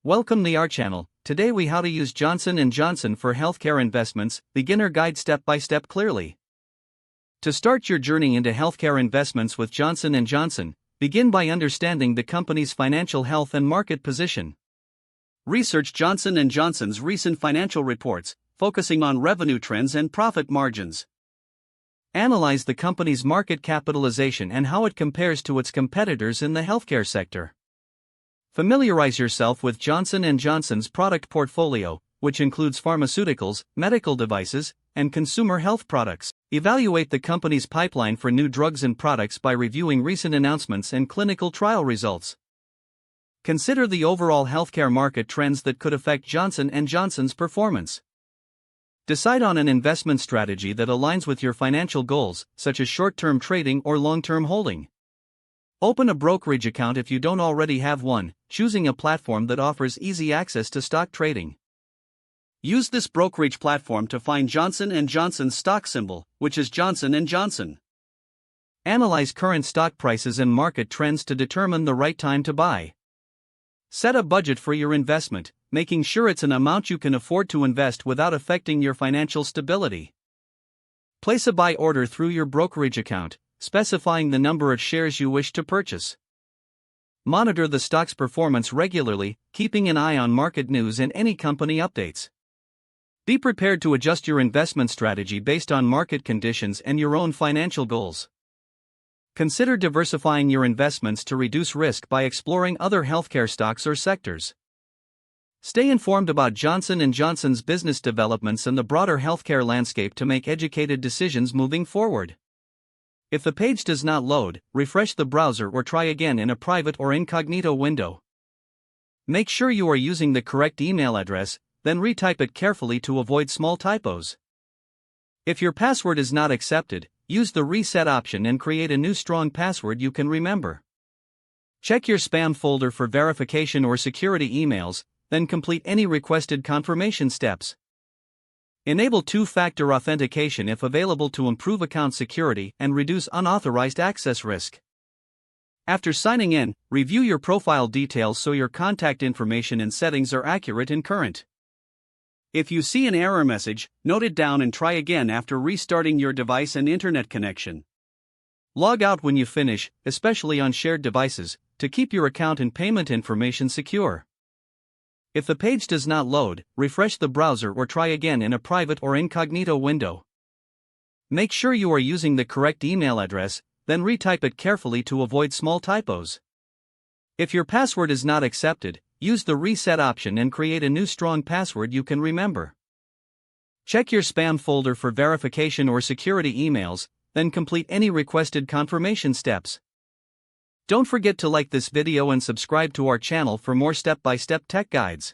Welcome to our channel. Today we how to use Johnson & Johnson for healthcare investments, beginner guide step by step clearly. To start your journey into healthcare investments with Johnson & Johnson, begin by understanding the company's financial health and market position. Research Johnson & Johnson's recent financial reports, focusing on revenue trends and profit margins. Analyze the company's market capitalization and how it compares to its competitors in the healthcare sector. Familiarize yourself with Johnson & Johnson's product portfolio, which includes pharmaceuticals, medical devices, and consumer health products. Evaluate the company's pipeline for new drugs and products by reviewing recent announcements and clinical trial results. Consider the overall healthcare market trends that could affect Johnson & Johnson's performance. Decide on an investment strategy that aligns with your financial goals, such as short-term trading or long-term holding. Open a brokerage account if you don't already have one, choosing a platform that offers easy access to stock trading. Use this brokerage platform to find Johnson & Johnson's stock symbol, which is Johnson & Johnson. Analyze current stock prices and market trends to determine the right time to buy. Set a budget for your investment, making sure it's an amount you can afford to invest without affecting your financial stability. Place a buy order through your brokerage account, specifying the number of shares you wish to purchase. Monitor the stock's performance regularly, keeping an eye on market news and any company updates. Be prepared to adjust your investment strategy based on market conditions and your own financial goals. Consider diversifying your investments to reduce risk by exploring other healthcare stocks or sectors. Stay informed about Johnson & Johnson's business developments and the broader healthcare landscape to make educated decisions moving forward. If the page does not load, refresh the browser or try again in a private or incognito window. Make sure you are using the correct email address, then retype it carefully to avoid small typos. If your password is not accepted, use the reset option and create a new strong password you can remember. Check your spam folder for verification or security emails, then complete any requested confirmation steps. Enable two-factor authentication if available to improve account security and reduce unauthorized access risk. After signing in, review your profile details so your contact information and settings are accurate and current. If you see an error message, note it down and try again after restarting your device and internet connection. Log out when you finish, especially on shared devices, to keep your account and payment information secure. If the page does not load, refresh the browser or try again in a private or incognito window. Make sure you are using the correct email address, then retype it carefully to avoid small typos. If your password is not accepted, use the reset option and create a new strong password you can remember. Check your spam folder for verification or security emails, then complete any requested confirmation steps. Don't forget to like this video and subscribe to our channel for more step-by-step tech guides.